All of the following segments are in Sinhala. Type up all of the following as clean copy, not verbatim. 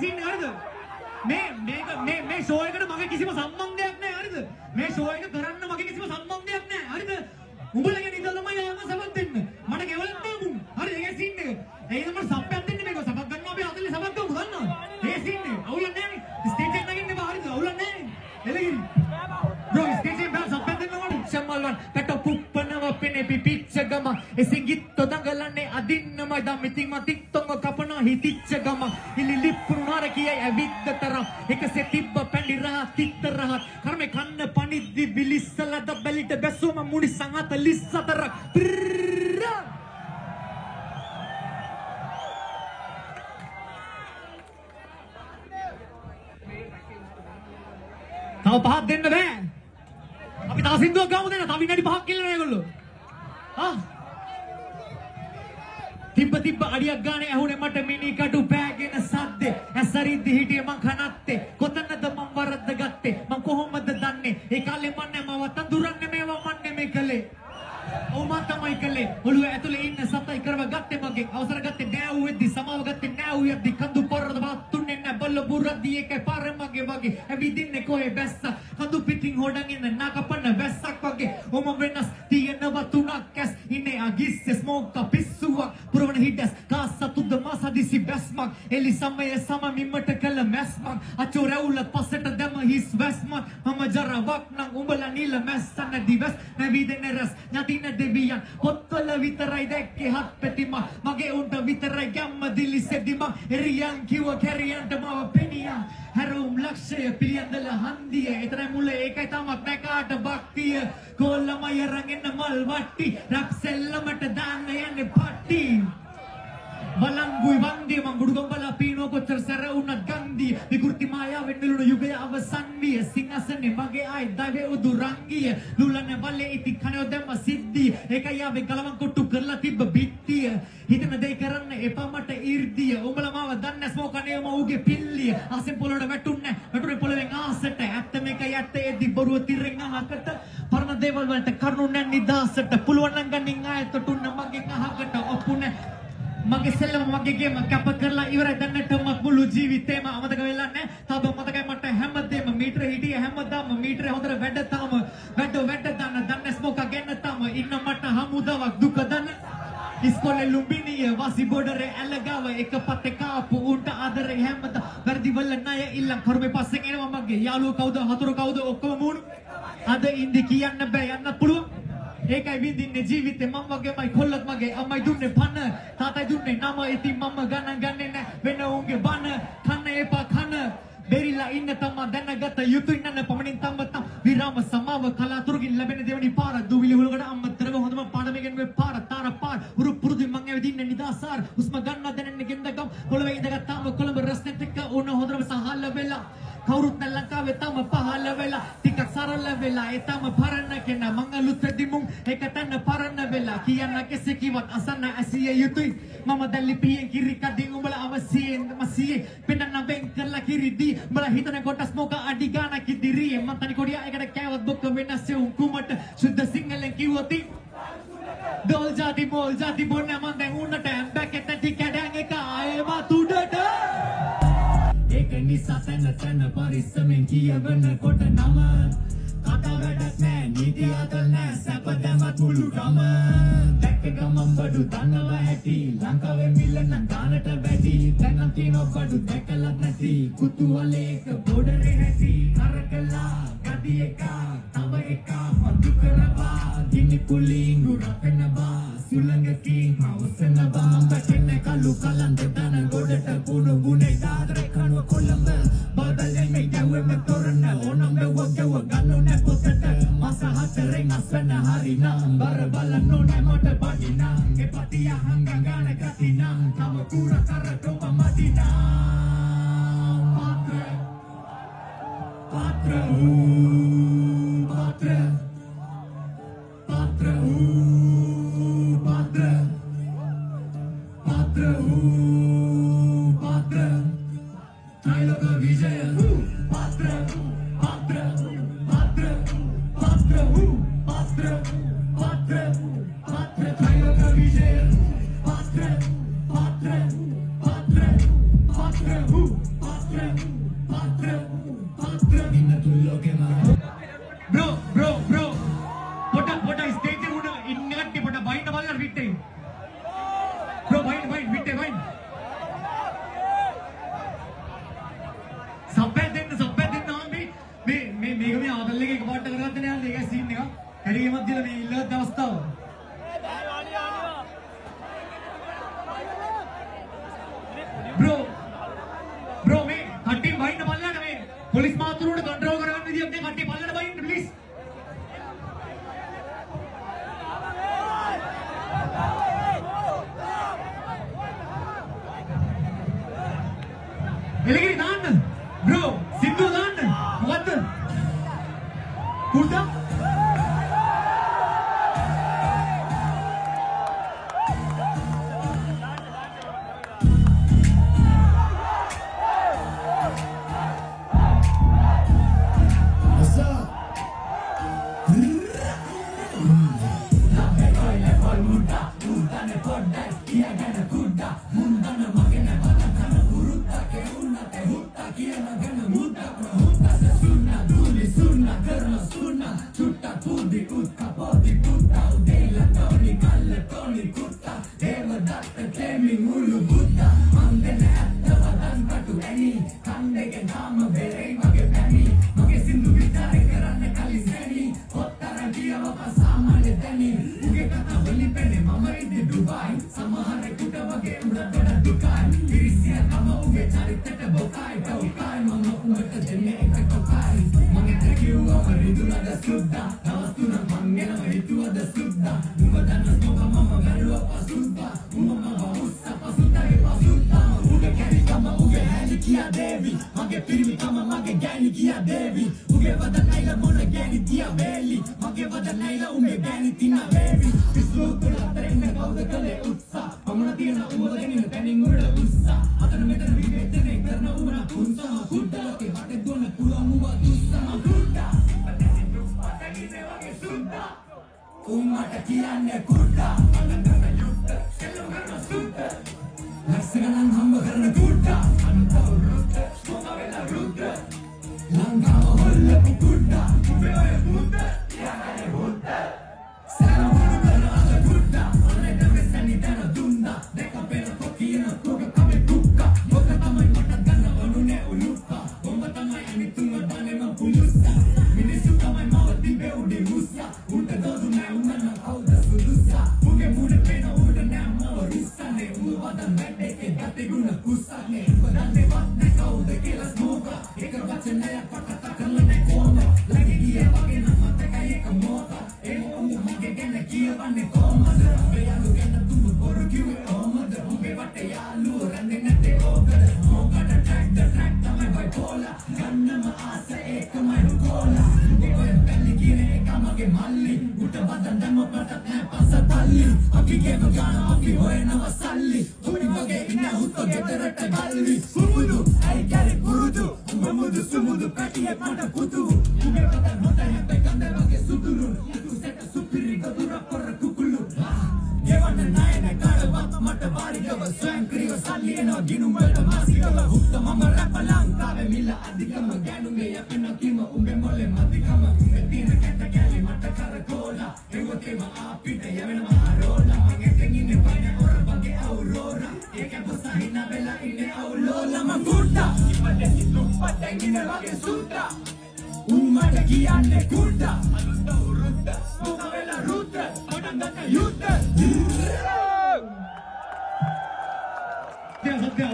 सीन हरिද මේ ෂෝ එකට මගේ කිසිම සම්බන්ධයක් නැහැ හරිද මේ ෂෝ එක කරන්න මගේ කිසිම සම්බන්ධයක් නැහැ හරිද උඹලගේ නිදා තමයි ආවම සබක් දෙන්න මට ගෙවලක් නෑ මුන් හරි ඒකයි සීන් එක ඒකද මට සබ්යක් දෙන්න මේක සබක් ගන්නවා අපි 40 සබක් ගමු දන්නවද ඒ සීන් එක අවුලක් නැහැ නේ ස්ටේජ් එක නගින්න බෑ හරිද අවුලක් නැහැ එළගිරි bro ස්ටේජ් එක බෑ සබ්යක් දෙන්න ඕනේ සම්මල්වන් කට පුප්පනව පෙනේ පිපිච්ච ගම එසිගිත්ත දඟලන්නේ අදින්නමයි දම් ඉතින් මතික් තොංග කපන හිතිච්ච ගම ඉලි ලිප්පුනාර කියයි ඇවිද්ද තරම් එකසේ තිබ්බ පැණි රහ තිත්ත රහත් කර්මේ කන්න පනිද්දි විලිස්සලද බැලිට බැසුම මුනි සංහත ලිස්සතරක් තව පහක් දෙන්න බෑ අපි තව සින්දුවක් ගමු දෙන්න තව විනාඩි 5ක් ඉල්ලනවා ඒගොල්ලෝ තිබ්බ අඩියක් ගානේ ඇහුනේ මට මිනි කඩු පෑගෙන සද්දේ ඇසරිද්දි හිටියේ මං කනත්තේ කොතනද මං වරද්ද ගත්තේ මං කොහොමද දන්නේ ඒ කාලේ මන් නැමව තඳුරන්නේ මේවා මන් නෙමෙයි කලේ ඔව් මං තමයි කලේ ඔළුව ඇතුලේ ඉන්න සතයි කරව ගත්තේ මගෙන් අවසර ගත්තේ නෑ උෙද්දි සමාව ගත්තේ නෑ උයද්දි කඳු පොරද බාතුන්නේ නෑ බල්ල බුරද්දි එකයි පාර මගේ වගේ ඇවිදින්නේ කොහෙ බැස්ස කඳු පිටින් හොඩන් ඉන්න නාකපන්න වැස්සක් වගේ ඔම වෙනස් තියෙනව තුනක් ඇස් ඉන්නේ අගිස්සේ ස්මෝක් පිස්සුවක් පුරවන හිටස් කාසතුද මාසදිසි බැස්මක් එලි සමය සම මිම්මට කළ මැස්මක් අචෝ රැවුල පස්සට දැම හිස් වැස්මක් මම ජරාවක් නම් උඹලා නිල මැස්සන දිවස් නැවිදෙන රස් නැතින දෙවියන් පොත්වල විතරයි දැක්කේ හත් පැතිම මගේ උන්ට විතරයි ගැම්ම දිලිසෙදිම එරියන් කිව්ව කැරියන්ට මව පෙනියන් හැරවුම් ලක්ෂය පිළියන්දල හන්දිය එතරයි මුල ඒකයි තමක් නැකාට භක්තිය කොල්ලමය රඟෙන්න මල් වට්ටි රැප් සෙල්ලමට දාන්න යන්නේ පට්ටි බලංගුයි වන්දිය මං ගුඩුගම්බල පීනෝ කොච්චර සැර වුණත් ගන්දිය විකෘති මායාවෙන් මෙලුණු යුගය අවසන් විය සිංහසනේ මගේ ආයි දවේ උදුරංගිය ලුලන වලේ ඉති කනෝ දැම්ම සිද්ධිය ඒකයි ආවේ ගලවන් කොට්ටු කරලා තිබ්බ බිත්තිය හිතන දෙය කරන්න එපා මට 이르දිය උඹලා මාව දන්නේ ස්මෝකනේ මවුගේ පිල්ලිය ආසෙන් පොළොවට වැටුන්නේ වැටුනේ පොළොවෙන් ආසට ඇත්ත මේකයි ඇත්ත එද්දි බොරුව තිරෙන් අහකට පරණ දේවල් වලට කරුණු නැන් නිදාසට පුළුවන් නම් ගන්නින් ආයෙත් තුන්න මගෙන් අහකට ඔප්පුනේ මගේ සෙල්ලම මගේ ගේම කැප කරලා ඉවරයි දැන්නටම මුළු ජීවිතේම අමතක වෙලා නැහැ තාම මතකයි මට හැමදේම මීටර හිටිය හැමදාම මීටර හොඳට වැඩ තාම වැඩ දාන දන්නේ ස්මෝක ගන්න තාම ඉන්න මට හමුදාවක් දුක දන්න ඉස්කෝලේ ලුම්බිනිය වාසි බෝඩරේ ඇලගාව එක පතේ කාපු උන්ට ආදරේ හැමදා වැඩි වල ණය ඉල්ලන් කරුමේ පස්සෙන් එනවා මගේ යාළුවෝ කවුද හතුරු කවුද ඔක්කොම මූණු අද ඉන්දි කියන්න බෑ යන්න පුළුවන් ඒකයි විඳින්නේ ජීවිතේ මම වගේමයි කොල්ලත් මගේ අම්මයි දුන්නේ පන තාත්තයි දුන්නේ නම ඉතින් මම ගණන් ගන්නේ නැ වෙන උන්ගේ බන කන්න එපා කන බෙරිලා ඉන්න තමා දැනගත යුතුයි නන පමණින් තම විරාම සමාව කලාතුරකින් ලැබෙන දෙවනි පාර දුවිලි හුලකට අම්මතරව හොඳම පාඩමකින් මේ පාර තාර පාර උරු පුරුදු මං ඇවිදින්නේ නිදාසාර උස්ම ගන්න දැනෙන්නේ ගෙන්දගම් පොළවේ ඉඳගත්තාම කොළඹ රස්නෙත් එක්ක ඕන හොඳම සහල්ල වෙලා කවුරුත් නැ ලංකාවේ තම පහළ වෙලා ටිකක් සරල වෙලා ඒ තම පරණ කෙනා මං අලුත් දිමුම් ඒක තන පරණ වෙලා කියන්න කෙසේ කිවත් අසන්න ඇසිය යුතුයි මම දැන් ලිපියෙන් කිරි කඩින් උඹලා අවසියෙන් මසියේ පෙන්නන වෙන් කරලා කිරිදී උඹලා හිතන කොටස් මොක අඩි ගානක් ඉදිරියේ මං තනි කොඩියා එකට කෑවත් බොක්ක වෙනස් උකුමට සුද්ධ සිංහලෙන් කිව්වොත් දෝල් ජාති බෝල් ජාති බොන්න මං දැන් උන්නට ඇම්බැක් එත ටිකඩන් එක ආයෙම තුඩට ඒක නිසා තන පරිස්සමෙන් කියවන කොට නම කතා වැඩක් නෑ නීති අතල් නෑ සැප දැමත් මුළු ගම දැක්ක ගමන් බඩු දන්නවා ඇති ලංකාවේ මිල නම් ගානට වැඩි දැන් නම් තියෙනවා බඩු දැකලත් නැති කුතුහලයක බෝඩරේ ඇති කරකලා ගඩි එක තව එක මතු කරවා ගිනි පුලින් ගුරපෙනවා සුලංගකින් මවසනවා මම බැටෙන්නේ කලු කලන්ත දන ගොඩට පුණු ගුනේ දාදර කනුව කොළඹ බබලෙන් මේ යවෙම තොරණ ඕනම් බවගව ගන්නෝ නැ පොතට මාස හතරෙන් අස්වැන්න හරි නම් බර බලන්න ඕනේ මට බඩිනම් ඒ පතිය හංගන් ගාන ගතිනම් තම කුර කර තොප මදිනම් පාත්‍ර Triloka Vijaya Patra Patra Patra Patra Patra Patra Patra Triloka Vijaya Patra Patra Patra Patra Patra එලගිරි දාන්න. බ්‍රෝ සින්දු දාන්න. මොකද්ද? කුඩා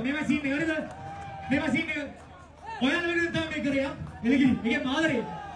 මේවා සීන් එක නේද? මේවා සීන් එක ඔයාලා වෙනුවෙන් තමයි මේ කරේ ආ. එලගිරි. ඒකේ මාදරේ.